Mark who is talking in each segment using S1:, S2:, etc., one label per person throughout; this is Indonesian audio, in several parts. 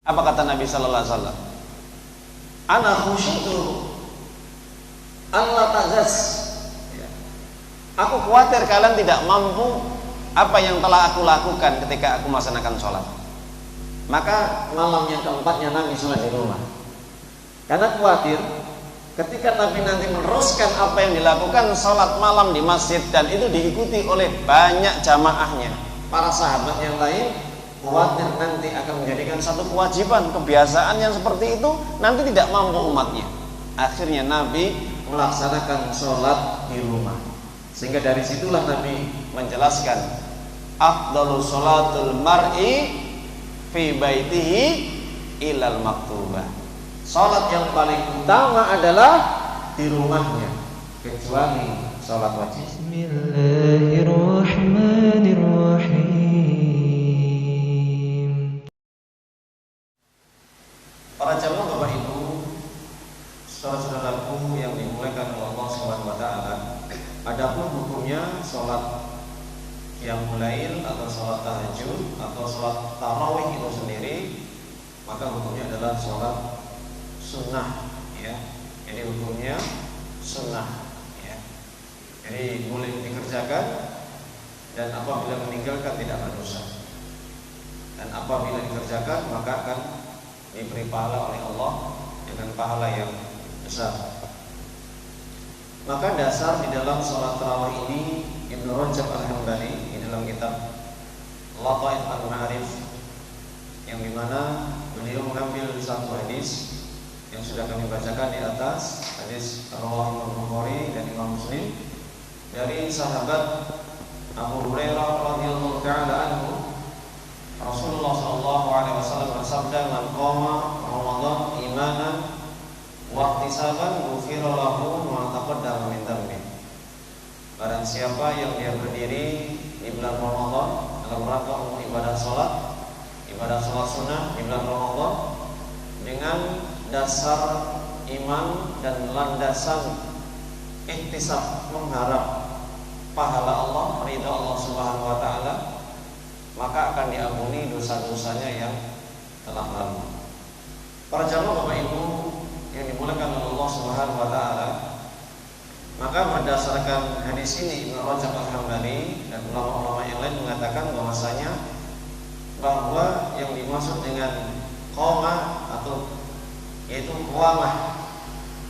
S1: Apa kata Nabi sallallahu alaihi wasallam? Ana khusyu'tu Allah tazas. Aku khawatir kalian tidak mampu apa yang telah aku lakukan ketika aku melaksanakan sholat. Maka malam yang keempatnya Nabi sholat di rumah. Karena khawatir ketika Nabi nanti meneruskan apa yang dilakukan sholat malam di masjid dan itu diikuti oleh banyak jamaahnya, para sahabat yang lain, khawatir nanti akan menjadikan satu kewajiban, kebiasaan yang seperti itu nanti tidak mampu umatnya. Akhirnya Nabi melaksanakan sholat di rumah. Sehingga dari situlah Nabi menjelaskan afdhalu sholatul mar'i fi baitihi ilal maktubah. Sholat yang paling utama adalah di rumahnya, kecuali sholat wajib. Bismillahirrahmanirrahim. Para jamaah Bapak Ibu, saudara-saudaraku yang dimuliakan oleh Allah Subhanahu wa taala, adapun hukumnya sholat qiyamul lail atau sholat tahajud atau sholat tarawih itu sendiri, maka hukumnya adalah sholat sunnah, ya. Jadi hukumnya sunnah, ya. Jadi boleh dikerjakan dan apabila meninggalkan tidak berdosa. Dan apabila dikerjakan maka akan diberi pahala oleh Allah dengan pahala yang besar. Maka dasar di dalam sholat tarawih ini Ibnu Rajab Al-Hambali di dalam kitab Lataif Al-Ma'arif, yang dimana beliau mengambil satu hadis yang sudah kami bacakan di atas, hadis riwayat Imam Bukhari dan Imam Muslim dari sahabat Abu Hurairah radhiyallahu taala anhu, Rasulullah sallallahu alaihi wasallam bersabda, "Man qama Ramadan imanan wa ihtisaban ghufira lahu ma taqaddama min dhanbi." Barang siapa yang dia berdiri di bulan Ramadan dalam rangka untuk ibadah sholat sunnah di bulan Ramadan dengan dasar iman dan landasan ihtisab, mengharap pahala Allah, ridha Allah Subhanahu wa taala, maka akan diampuni dosa-dosanya yang telah lalu. Para jamaah Bapak Ibu yang dimuliakan oleh Allah Subhanahu wa taala, maka berdasarkan hadis ini Ibnu Rajab Al-Hambali dan ulama-ulama yang lain mengatakan bahwasanya bahwa yang dimaksud dengan qoma atau yaitu qawamah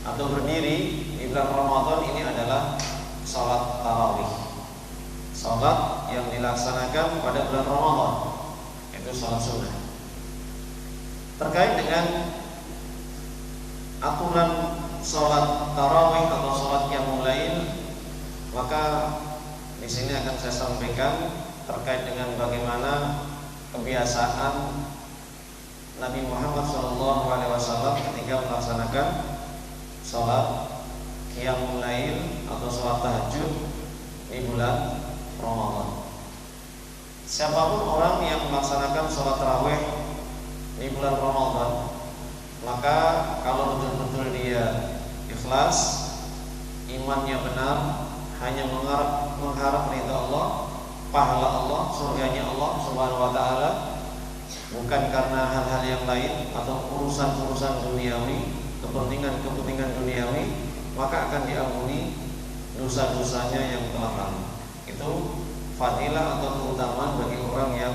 S1: atau berdiri di bulan Ramadan ini adalah salat tarawih. Salat yang dilaksanakan pada bulan Ramadan, itu salat sunnah. Terkait dengan aturan salat tarawih atau salat qiyamul lail, maka di sini akan saya sampaikan terkait dengan bagaimana kebiasaan Nabi Muhammad SAW ketika melaksanakan salat qiyamul lail atau salat tahajud di bulan Ramadan. Siapapun orang yang melaksanakan salat tarawih di bulan Ramadan, maka kalau betul-betul dia ikhlas, imannya benar, hanya mengharap ridha Allah, pahala Allah, surganya Allah Subhanahu wa taala, bukan karena hal-hal yang lain atau urusan-urusan duniawi, kepentingan duniawi, maka akan diampuni dosa-dosanya yang telah lalu. Itu fadilah atau keutamaan bagi orang yang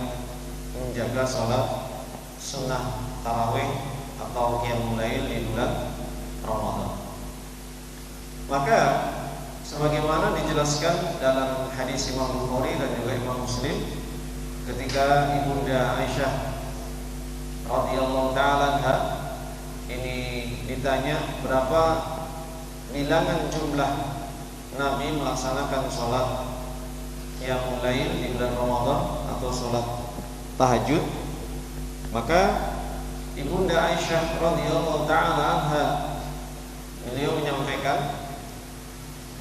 S1: menjaga salat sunnah tarawih atau qiyamul lail di bulan Ramadan. Maka sebagaimana dijelaskan dalam hadis Imam Bukhari dan juga Imam Muslim, ketika Ibunda Aisyah radhiyallahu taala anha ini ditanya berapa bilangan jumlah Nabi melaksanakan salat qiyamul lail di bulan Ramadan atau salat tahajud, maka Ibunda Aisyah radhiyallahu taala anha beliau menyampaikan,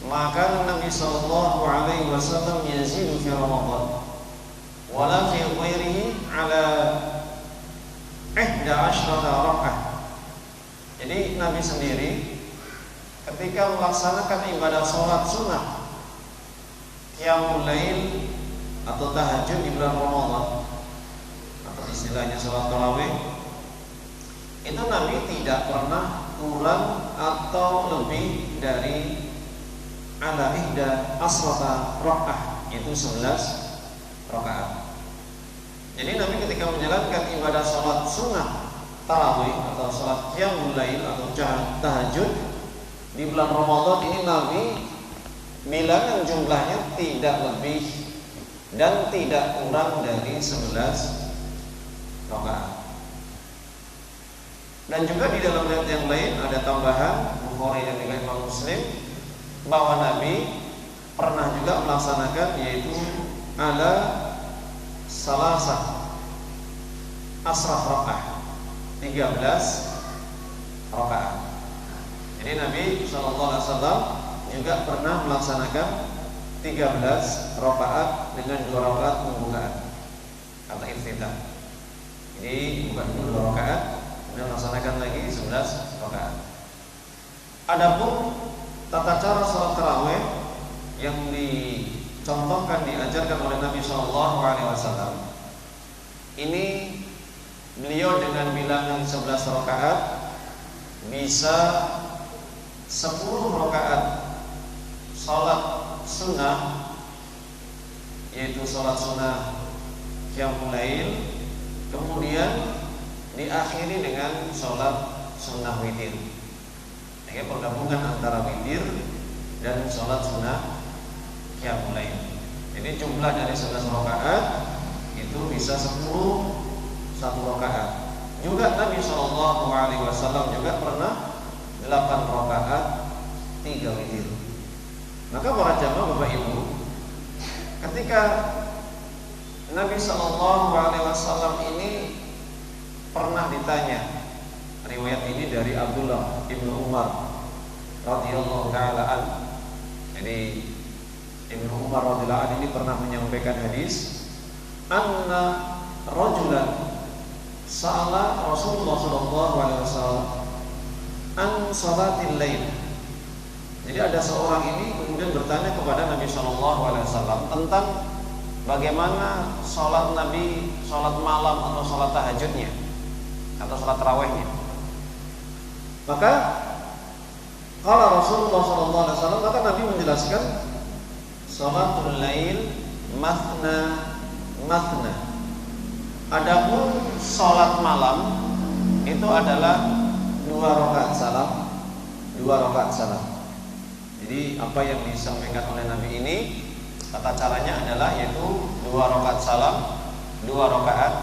S1: maka Nabi sallallahu alaihi wasallam yazidu fi Ramadan wala fi ghairihi ala 11 rakaah. Jadi Nabi sendiri ketika melaksanakan ibadah sholat sunnah qiyamul lail atau tahajud di bulan Ramadan atau istilahnya sholat tarawih, itu Nabi tidak pernah kurang atau lebih dari ala ihda asrata rakaah, yaitu 11 rakaat. Jadi Nabi ketika menjalankan ibadah sholat sunnah tarawih atau sholat qiyamul lail atau tahajud di bulan Ramadan ini, Nabi bilangan jumlahnya tidak lebih dan tidak kurang dari 11 rakaat. Dan juga di dalam riwayat yang lain ada tambahan Bukhari dan juga Imam Muslim bahwa Nabi pernah juga melaksanakan, yaitu ada salasah asraf rakaat, 13 rakaat. Jadi Nabi SAW juga pernah melaksanakan 13 rakaat dengan 2 rakaat pembukaan atau iftitah. Jadi bukan 2 rakaat dan melaksanakan lagi 11 rakaat. Adapun tata cara salat tarawih yang dicontohkan, diajarkan oleh Nabi SAW, ini beliau dengan bilangan 11 rakaat bisa 10 rakaat salat sunnah, yaitu salat sunnah qiyamul lail, kemudian diakhiri dengan sholat sunnah witir. Ini pergabungan antara witir dan sholat sunnah qiyamul lail. Jadi jumlah dari 11 rakaat itu bisa 10 satu rakaat. Juga Nabi SAW juga pernah 8 rakaat 3 witir. Maka para jamaah Bapak Ibu, ketika Nabi SAW ini pernah ditanya, riwayat ini dari Abdullah ibnu Umar radhiyallahu taala an. Jadi Ibnu Umar radhiyallahu an ini pernah menyampaikan hadis, anna rajulan sa'ala Rasulullah sallallahu alaihi wasallam an salatil lail. Jadi ada seorang ini kemudian bertanya kepada Nabi sallallahu alaihi wasallam tentang bagaimana salat Nabi, salat malam atau salat tahajudnya atau salat tarawihnya. Maka kalau Rasulullah SAW, maka Nabi menjelaskan salatul lail mathna mathna. Adapun salat malam itu adalah 2 rakaat salam, 2 rakaat salam. Jadi apa yang disampaikan oleh Nabi ini, tata caranya adalah yaitu 2 rakaat salam, 2 rakaat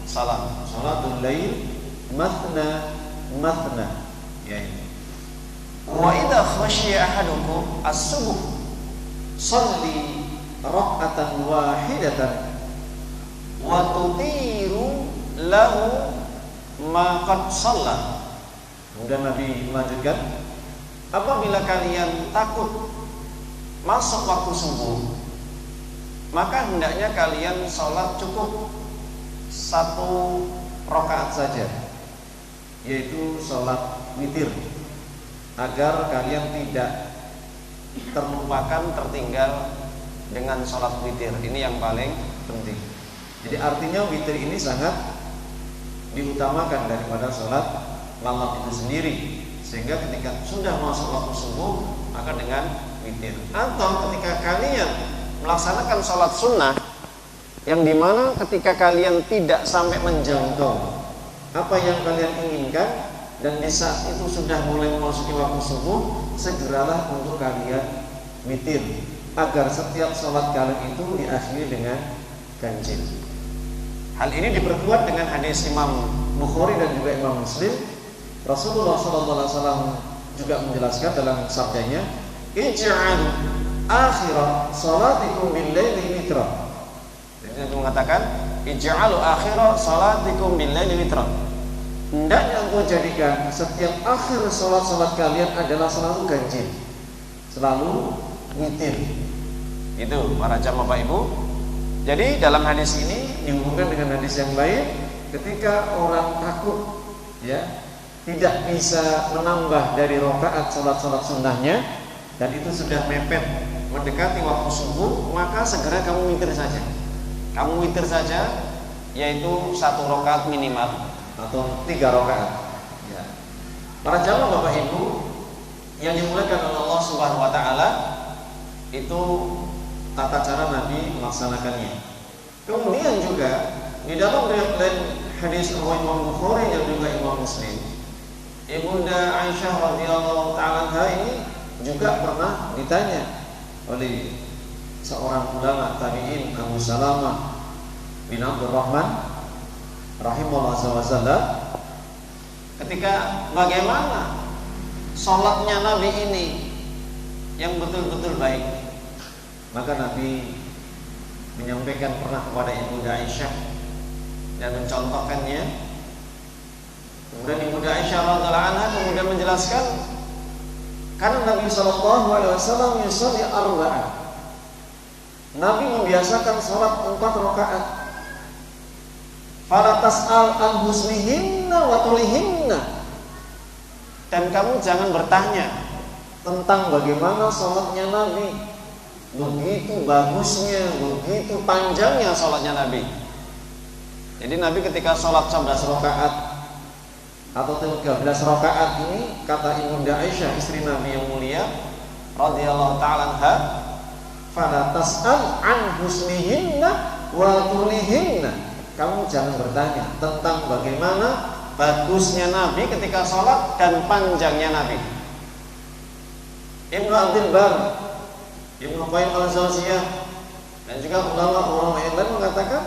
S1: salam. Salatul lail mathna mathna, ya ini. Wa idza khashiya ahadukum as-subuh shalli rak'atan wahidatan wa tutiru lahu ma qad shalla. Kemudian Nabi melanjutkan, apabila kalian takut masuk waktu subuh, maka hendaknya kalian sholat cukup 1 rakaat saja, yaitu sholat witir, agar kalian tidak terlupakan, tertinggal dengan sholat witir. Ini yang paling penting. Jadi artinya witir ini sangat diutamakan daripada sholat malam itu sendiri, sehingga ketika sudah masuk waktu subuh maka dengan witir. Atau ketika kalian melaksanakan sholat sunnah, yang dimana ketika kalian tidak sampai menjangkau apa yang kalian inginkan, dan di saat itu sudah mulai memasuki waktu subuh, segeralah untuk kalian witir, agar setiap sholat kalian itu diakhiri dengan ganjil. Hal ini diperkuat dengan hadis Imam Bukhari dan juga Imam Muslim. Rasulullah SAW juga menjelaskan dalam sabdanya, ij'alu akhira salatikum bil-laili witra. Jadi itu mengatakan, ij'alu akhira salatikum bil-laili witra. Hendaknya engkau jadikan setiap akhir salat kalian adalah selalu ganjil, selalu witir. Itu para jamaah Bapak Ibu. Jadi dalam hadis ini dihubungkan dengan hadis yang lain, ketika orang takut ya tidak bisa menambah dari rakaat salat sunnahnya, dan itu sudah mepet mendekati waktu subuh, maka segera kamu witir saja. Kamu witir saja, yaitu 1 rakaat minimal atau 3 rakaat. Ya. Para jamaah Bapak Ibu yang dimuliakan oleh Allah Subhanahu wa taala, itu tata cara Nabi melaksanakannya. Kemudian juga di dalam riwayat hadis Imam Bukhari dan juga Imam Muslim, Ibunda Aisyah radhiyallahu taala anha ini juga pernah ditanya oleh seorang ulama tabi'in, Abu Salamah bin Abdurrahman rahimahullah sallallahu, ketika bagaimana sholatnya Nabi ini yang betul-betul baik. Maka Nabi menyampaikan pernah kepada Ibunda Aisyah dan mencontohkannya. Kemudian Ibunda Aisyah radhiyallahu anha kemudian menjelaskan, karena Nabi sallallahu alaihi wasallam yusolli arba'ah. Nabi membiasakan sholat 4 rakaat. Fala tas'al an husnihinna wa tulihinna. Dan kamu jangan bertanya tentang bagaimana sholatnya Nabi, begitu bagusnya, begitu panjangnya sholatnya Nabi. Jadi Nabi ketika sholat 11 rakaat atau 13 rakaat ini, kata Ibunda Aisyah istri Nabi yang mulia radhiyallahu ta'ala anha, fala tas'al an husnihinna wa tulihinna. Kamu jangan bertanya tentang bagaimana bagusnya Nabi ketika sholat dan panjangnya Nabi. Ibnu Abdul Bar, Ibnu Qayyim al-Jauziyah dan juga ulama-ulama yang lain mengatakan,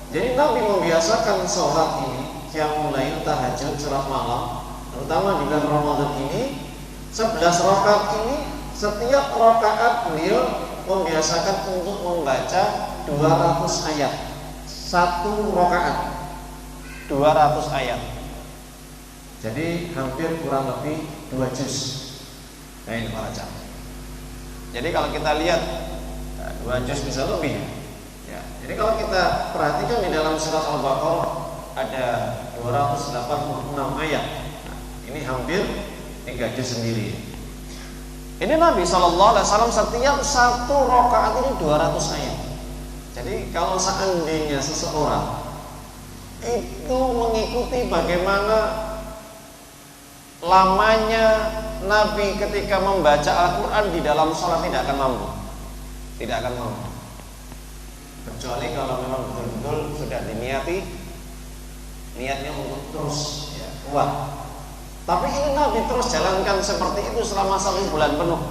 S1: jadi Nabi membiasakan sholat ini, qiyamul lail, tahajud, salat malam, terutama di bulan Ramadan ini, 11 rakaat ini, setiap rakaat beliau membiasakan untuk membaca 200 ayat. Satu rakaat 200 ayat. Jadi hampir kurang lebih 2 juz. Nah ini para jamaah. Jadi kalau kita lihat 2 juz bisa lebih ya. Jadi kalau kita perhatikan di dalam surat Al-Baqarah ada 286 ayat. Nah, ini hampir 3 juz sendiri. Ini Nabi SAW setiap satu rakaat ini 200 ayat. Jadi kalau seandainya seseorang itu mengikuti bagaimana lamanya Nabi ketika membaca Al-Quran di dalam sholat, tidak akan mampu. Tidak akan mampu. Kecuali kalau memang betul-betul sudah diniati, niatnya untuk terus ya, kuat. Tapi ini Nabi terus jalankan seperti itu selama 1 bulan penuh.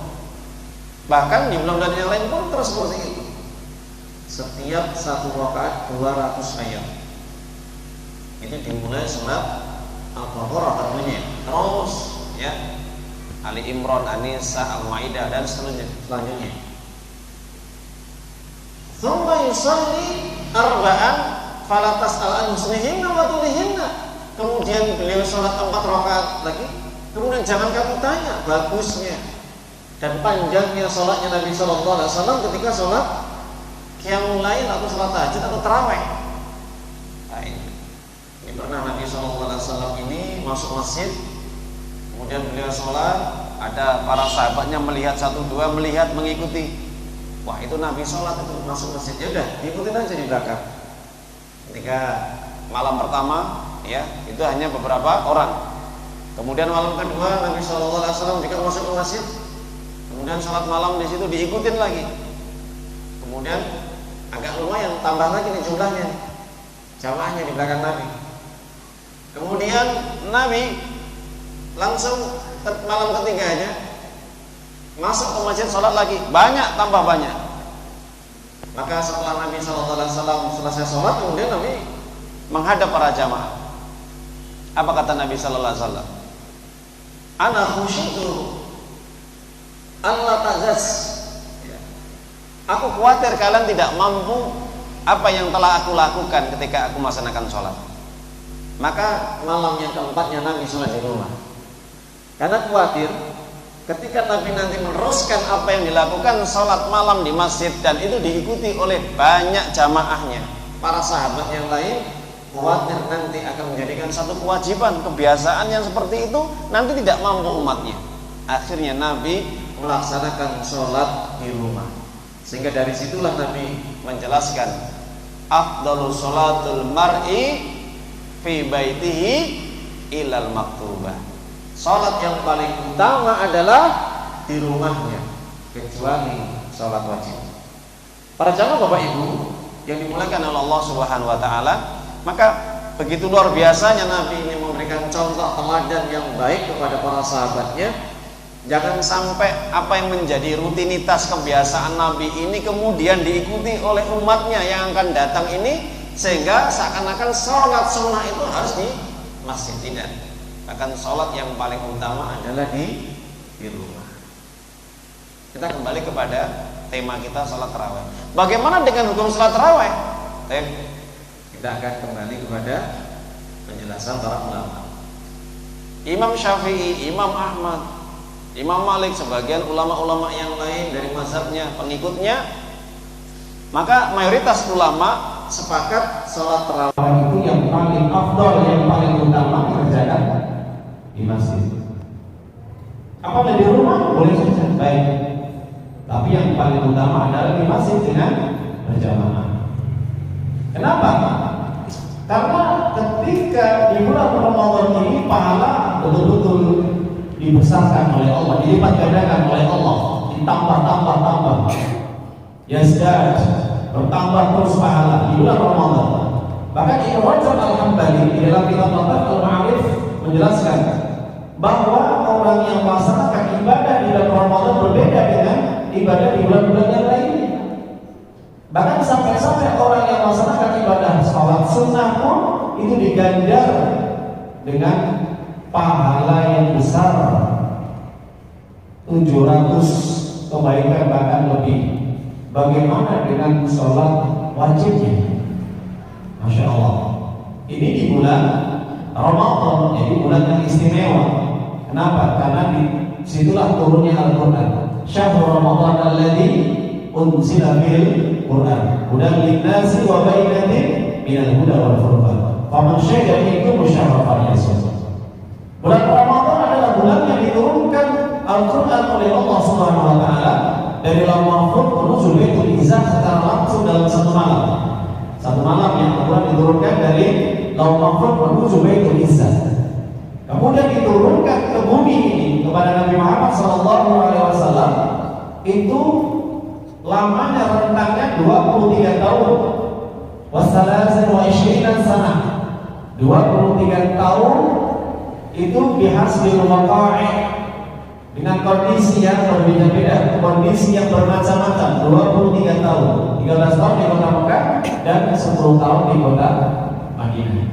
S1: Bahkan di bulan yang lain pun terus seperti itu. Setiap satu rakaat 200 ayat. Itu dimulai surat Al-Baqarah tentunya. Terus ya, Ali Imran, An-Nisa, Al-Maidah dan selanjutnya. Tsumma yusalli arba'an fala tas'al an husnihinna wa tulihinna. Kemudian beliau sholat 4 rakaat lagi. Kemudian jangan kamu tanya bagusnya dan panjangnya sholatnya Nabi sallallahu alaihi wasallam ketika sholat qiyamul lail atau sholat tahajud atau tarawih. Nah, ini pernah Nabi sallallahu alaihi wasallam ini masuk masjid, kemudian beliau sholat, ada para sahabatnya melihat 1-2 melihat mengikuti. Wah, itu Nabi sholat itu masuk masjid, ya udah ikutin aja di belakang. Ketika malam pertama ya, itu hanya beberapa orang. Kemudian malam kedua Nabi sallallahu alaihi wasallam juga masuk ke masjid. Kemudian sholat malam di situ diikutin lagi. Kemudian agak lumayan tambah lagi nih jumlahnya, jamaahnya di belakang Nabi. Kemudian Nabi langsung malam ketiganya masuk ke masjid sholat lagi, banyak tambah banyak. Maka setelah Nabi SAW selesai sholat, kemudian Nabi menghadap para jamaah. Apa kata Nabi SAW? Ana khusyitu Allah tazas. Aku khawatir kalian tidak mampu apa yang telah aku lakukan ketika aku melaksanakan sholat. Maka malam yang keempatnya Nabi sholat di rumah. Karena khawatir ketika Nabi nanti meneruskan apa yang dilakukan sholat malam di masjid dan itu diikuti oleh banyak jamaahnya, para sahabat yang lain, khawatir nanti akan menjadikan satu kewajiban, kebiasaan yang seperti itu nanti tidak mampu umatnya. Akhirnya Nabi melaksanakan sholat di rumah. Sehingga dari situlah Nabi menjelaskan afdalus sholatul mar'i fi baitihi
S2: ilal maktubah.
S1: Salat yang paling utama adalah di rumahnya, kecuali salat wajib. Para jamaah Bapak Ibu
S2: yang dimuliakan oleh Allah Subhanahu wa taala, maka begitu luar biasanya Nabi ini memberikan contoh teladan yang baik kepada para sahabatnya. Jangan sampai apa yang menjadi rutinitas kebiasaan Nabi ini kemudian diikuti oleh umatnya yang akan datang ini, sehingga seakan-akan sholat sunnah itu harus di masjid. Tidak. Bahkan sholat yang paling utama adalah di rumah. Kita kembali kepada tema kita, sholat tarawih. Bagaimana dengan hukum sholat tarawih?
S1: Kita akan kembali kepada penjelasan para ulama.
S2: Imam Syafi'i, Imam Ahmad, Imam Malik, sebagian ulama-ulama yang lain dari mazhabnya, pengikutnya, maka mayoritas ulama sepakat sholat tarawih itu yang paling afdal, yang paling utama dikerjakan di masjid. Apabila di rumah boleh saja, baik, tapi yang paling utama adalah di masjid dengan berjamaah. Kenapa? Karena ketika di bulan Ramadan ini pahala betul-betul dibesarkan oleh Allah, dilipat gandakan oleh Allah, ditambah, yazdad, bertambah terus pahala di bulan Ramadan. Bahkan Ibnu Rajab Al-Hambali di dalam kitab Al-Ma'arif menjelaskan bahwa orang yang melaksanakan ibadah di bulan Ramadan berbeda dengan ibadah di bulan-bulan yang lainnya. Bahkan sampai-sampai orang yang melaksanakan ibadah sholat sunnah pun itu diganjar dengan pahala yang besar, 700 kebaikan bahkan lebih. Bagaimana dengan sholat wajibnya? Masya Allah. Ini di bulan Ramadan, jadi bulan yang istimewa. Kenapa? Karena di situlah turunnya Al-Quran. Syahrul Ramadan alladzi unzila fil Quran hudan lin-nasi wa bayyinatin minal huda wal furqan. Faman syahida minkum syahra falyasum. Bulan Ramadan adalah bulan yang diturunkan Al-Quran oleh Allah Subhanahu wa taala dari Lauh Mahfuz menuju Baitul Izzah secara langsung dalam satu malam. Satu malam yang Al-Quran diturunkan dari Lauh Mahfuz menuju Baitul Izzah. Kemudian diturunkan ke bumi ini kepada Nabi Muhammad SAW. Itu lamanya rentangnya 23 tahun. Wassalasan wa isyrina sanah. 23 tahun itu bihasbil waqa'i, dengan kondisi yang berbeda-beda, kondisi yang bermacam-macam. 23 tahun, 13 tahun di kota Mekah dan 10 tahun di kota Madinah.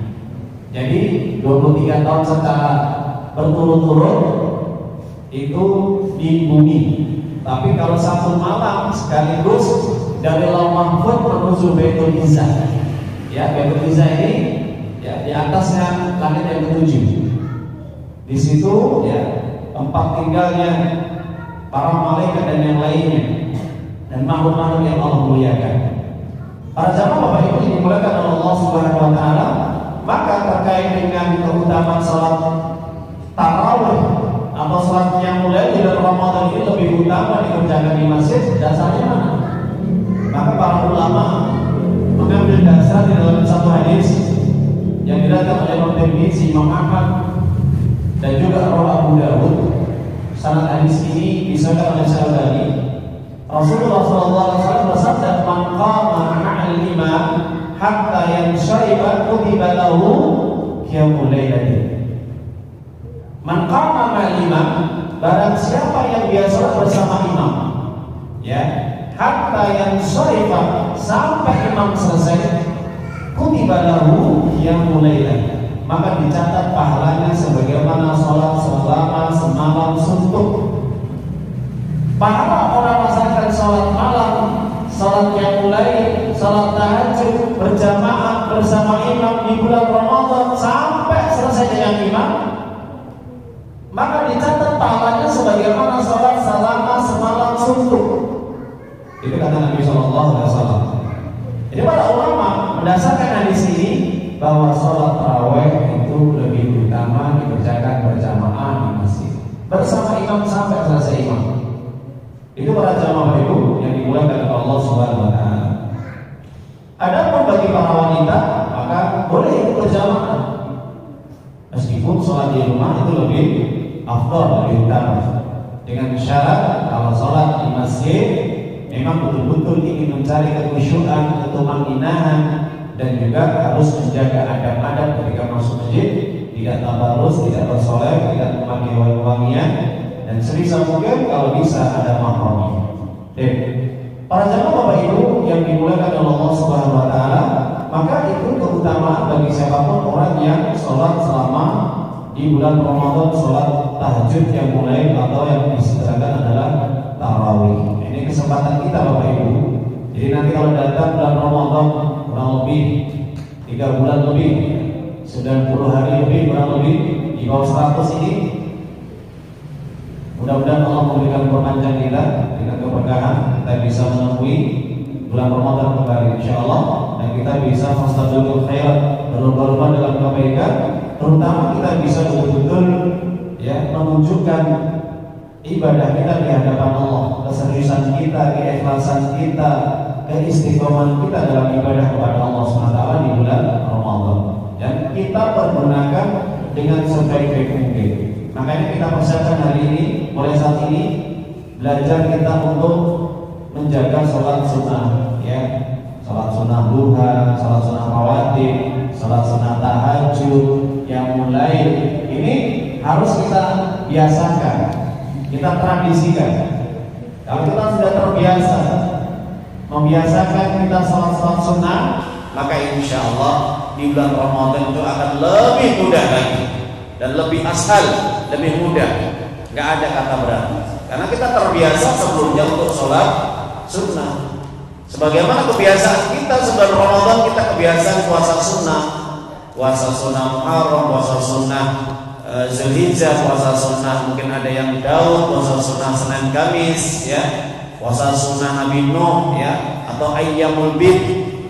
S2: Jadi 23 tahun secara berturut-turut itu di bumi. Tapi kalau satu malam sekaligus dari Lauh Mahfuz menuju Baitul Izzah. Ya, Baitul Izzah ini ya di atasnya langit yang ketujuh. Di situ ya tempat tinggalnya para malaikat dan yang lainnya dan makhluk-makhluk yang Allah muliakan. Para jamaah Bapak Ibu yang dimuliakan oleh Allah Subhanahu wa taala, maka terkait dengan keutamaan salat tarawih atau salat yang mulai di bulan Ramadan ini lebih utama dikerjakan di masjid, dasarnya mana? Maka para ulama mengambil dasar di dalam satu hadis yang diriwayatkan oleh Imam Tirmidzi, Imam Ahmad dan juga Abu Dawud. Sanad hadis ini disahkan oleh Syalbani. Rasulullah SAW bersabda, "Man qama ma'al imam hatta yanshariba kutiba lahu qiyamul lailatin." Man qama ma'al imam, barang siapa yang biasa bersama imam, ya, hatta yanshariba, sampai imam selesai, kutiba lahu qiyamul lailatin, maka dicatat pahalanya sebagaimana sholat selama semalam suntuk. Pahala orang melaksanakan sholat malam, sholat yang mulai, sholat tahajud berjamaah bersama imam di bulan Ramadan sampai selesai dengan imam, maka dicatat pahalanya sebagaimana sholat selama semalam suntuk. Itu kata Nabi SAW. Jadi para ulama mendasarkan hadis ini bahwa sholat tarawih itu lebih utama dikerjakan berjamaah di masjid bersama imam sampai selesai imam. Itu para jamaah ibu yang dimuliakan oleh Allah Subhanahu wa taala. Adapun bagi para wanita, maka boleh ikut berjamaah meskipun di rumah itu lebih afdal, lebih utama. Dengan syarat kalau sholat di masjid memang betul-betul ingin mencari kekhusyuan, ketumaninaan, dan juga harus menjaga adab-adab ketika masuk masjid, tidak tabarrus, tidak bersolek, tidak memakai wangi-wangian, dan sebisa mungkin kalau bisa ada mahramnya. Para jamaah Bapak Ibu yang dimuliakan oleh Allah Subhanahu Wa Taala, maka itu keutamaan bagi siapapun orang yang sholat selama di bulan Ramadan, sholat tahajud yang mulai atau yang disegerakan adalah tarawih. Ini kesempatan kita Bapak Ibu. Jadi nanti kalau datang bulan Ramadan kurang lebih 3 bulan lebih, 90 hari lebih kurang lebih di bawah 100 ini, mudah-mudahan Allah memberikan perpanjang kita dengan keberkahan, kita bisa menemui bulan Ramadan kembali insyaallah, dan kita bisa fastabiqul khairat, berlomba-lomba dalam kebaikan, terutama kita bisa betul-betul ya menunjukkan ibadah kita di hadapan Allah, keseriusan kita, keikhlasan kita, keistiqomahan kita dalam ibadah kepada Allah SWT di bulan Ramadan, dan kita pergunakan dengan sebaik-baik mungkin. Makanya kita persiapkan hari ini, mulai saat ini belajar kita untuk menjaga sholat sunnah, ya, sholat sunnah duha, sholat sunnah rawatib, sholat sunnah tahajud yang mulai ini harus kita biasakan, kita tradisikan. Kalau kita sudah terbiasa membiasakan kita sholat sunnah, maka insya Allah di bulan Ramadan itu akan lebih mudah lagi dan lebih ashal, lebih mudah. Nggak ada kata berat, karena kita terbiasa sebelumnya untuk sholat sunnah. Sebagaimana kebiasaan kita sebelum Ramadan, kita kebiasaan puasa sunnah Muharram, puasa sunnah Zulhijjah, puasa sunnah mungkin ada yang Daud, puasa sunnah Senin Kamis, ya, puasa sunnah Nabi Nuh, ya, atau Ayyamul Bid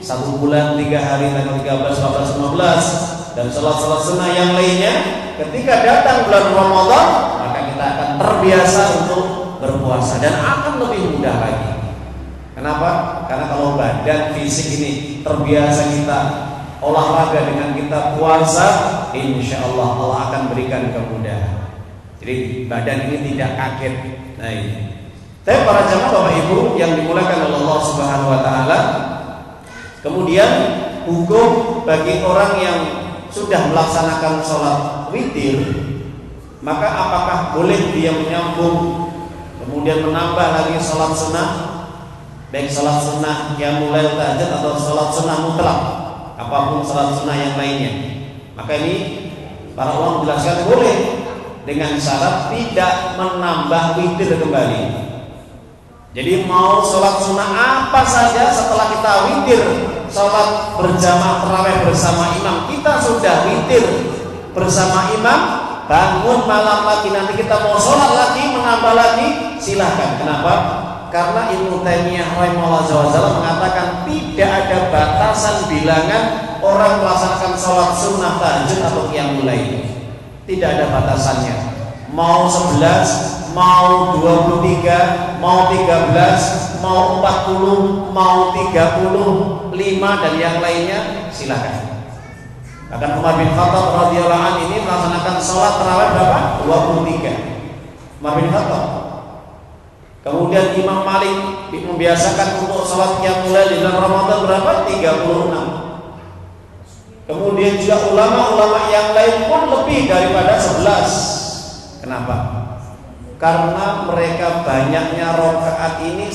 S2: 1 bulan 3 hari tanggal 13, 14, 15, dan sholat sunnah yang lainnya. Ketika datang bulan Ramadan, maka kita akan terbiasa untuk berpuasa dan akan lebih mudah lagi. Kenapa? Karena kalau badan fisik ini terbiasa kita olahraga dengan kita puasa, insya Allah Allah akan berikan kemudahan. Jadi badan ini tidak kaget. Nah ini. Tapi para jamaah Bapak Ibu yang dimuliakan oleh Allah Subhanahu Wa Taala, kemudian hukum bagi orang yang sudah melaksanakan sholat witir, maka apakah boleh dia menyambung kemudian menambah lagi sholat sunnah, baik sholat sunnah yang mulai tahajud atau sholat sunnah mutlak, apapun sholat sunnah yang lainnya? Maka ini para ulama menjelaskan boleh, dengan syarat tidak menambah witir kembali. Jadi mau sholat sunnah apa saja setelah kita witir, sholat berjamaah tarawih bersama imam, kita sudah witir bersama imam, bangun malam lagi, nanti kita mau sholat lagi, menambah lagi, silahkan. Kenapa? Karena Ibnu Taimiyah rahimahullah mengatakan tidak ada batasan bilangan orang melaksanakan sholat sunnah tahajud atau qiyamul lail. Tidak ada batasannya. Mau 11, mau 23, mau 13, mau 40, mau 35 dan yang lainnya, silakan. Bahkan Umar bin Khattab radhiyallahu anhu ini melaksanakan sholat tarawih berapa? 23. Umar bin Khattab. Kemudian Imam Malik membiasakan untuk sholat qiyamul lail di bulan Ramadan berapa? 36. Kemudian juga ulama-ulama yang lain pun lebih daripada 11. Kenapa? Karena mereka banyaknya rakaat ini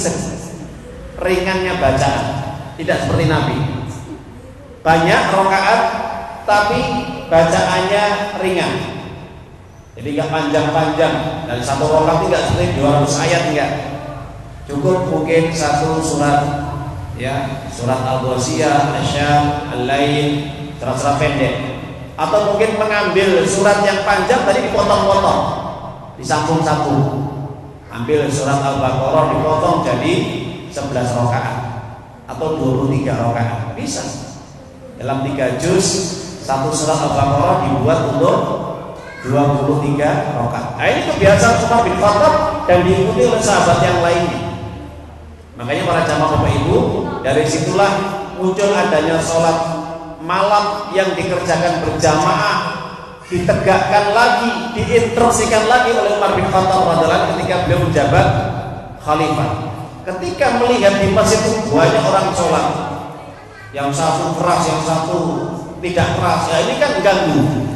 S2: ringannya bacaan, tidak seperti Nabi. Banyak rakaat tapi bacaannya ringan. Jadi nggak panjang-panjang, dan satu rakaat tidak seperti 200 ayat, enggak. Cukup mungkin satu surat, ya, surat Al-Ghasyiyah, Asy-Syam, Al-Lail, surat-surat pendek. Atau mungkin mengambil surat yang panjang tadi dipotong-potong, disambung-sambung. Ambil surat Al-Baqarah dipotong jadi 11 rakaat atau 23 rakaat. Bisa. Dalam 3 juz satu surat Al-Baqarah dibuat untuk 23 rakaat. Nah, ini kebiasaan Umar bin Khattab dan diikuti oleh sahabat yang lainnya. Makanya para jamaah Bapak Ibu, dari situlah muncul adanya sholat malam yang dikerjakan berjamaah ditegakkan lagi, diinstruksikan lagi oleh Umar bin Khattab radhiyallahu anhu ketika beliau menjabat khalifah. Ketika melihat di masjid itu banyak orang sholat, yang satu keras, yang satu tidak keras, ya ini kan ganggu.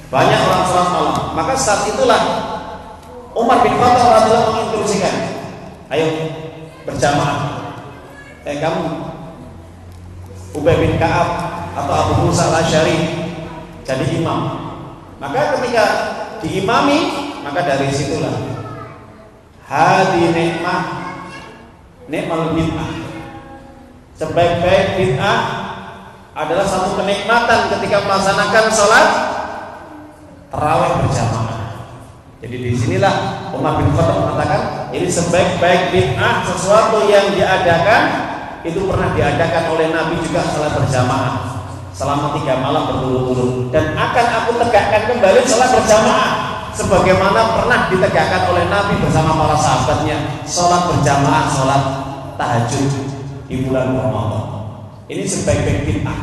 S2: Banyak orang sholat malam. Maka saat itulah Umar bin Khattab radhiyallahu anhu menginstruksikan, ayo berjamaah. Kamu Ubay bin Ka'ab atau Abu Musa al-Asy'ari jadi imam. Maka ketika diimami, maka dari situlah hadi nikmal bid'ah. Sebaik-baik bid'ah adalah satu kenikmatan ketika melaksanakan sholat tarawih berjamaah. Jadi disinilah Umar bin Khattab mengatakan, ini sebaik-baik bid'ah sesuatu yang diadakan itu pernah diadakan oleh Nabi juga sholat berjamaah selama 3 malam berturut-turut, dan akan aku tegakkan kembali sholat berjamaah sebagaimana pernah ditegakkan oleh Nabi bersama para sahabatnya, sholat berjamaah, sholat tahajud di bulan Ramadan. Ini sebaik-baik bid'ah.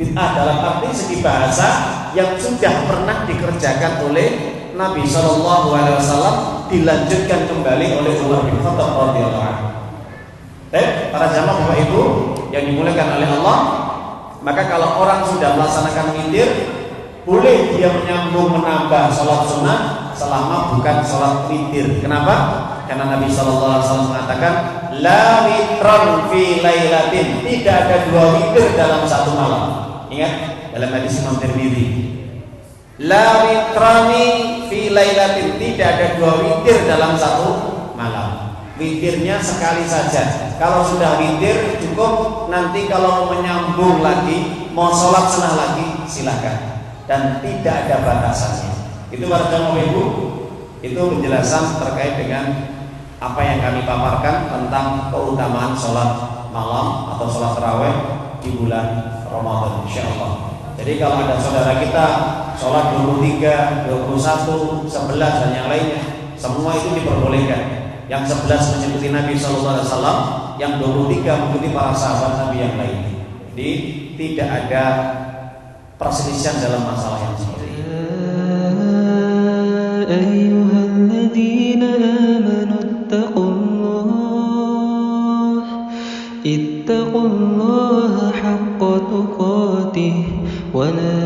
S2: Bid'ah dalam arti segi bahasa yang sudah pernah dikerjakan oleh Nabi SAW dilanjutkan kembali oleh Umar bin Khattab radhiyallahu anhu. Para jamaah Bapak Ibu yang dimuliakan oleh Allah, maka kalau orang sudah melaksanakan witir, boleh dia menyambung menambah sholat sunnah selama bukan sholat witir. Kenapa? Karena Nabi SAW mengatakan, la witron fi lailatin, tidak ada 2 witir dalam satu malam. Ingat dalam hadis Imam Tirmidzi, la witrani fi lailatin, tidak ada 2 witir dalam satu malam. Witirnya sekali saja. Kalau sudah witir cukup. Nanti kalau menyambung lagi, mau sholat sunnah lagi, silahkan. Dan tidak ada batasannya. Itu para jamaah Ibu, itu penjelasan terkait dengan apa yang kami paparkan tentang keutamaan sholat malam atau sholat tarawih di bulan Ramadan, insyaallah. Jadi kalau ada saudara kita sholat 23, 21, 11 dan yang lainnya, semua itu diperbolehkan. Yang 11 mengikuti Nabi SAW, yang 23 mengikuti para sahabat Nabi yang lain. Jadi tidak ada perselisihan dalam masalah yang seperti ini. Ayyuhalladzina amanu ittaqullaha haqqa tuqatih wa la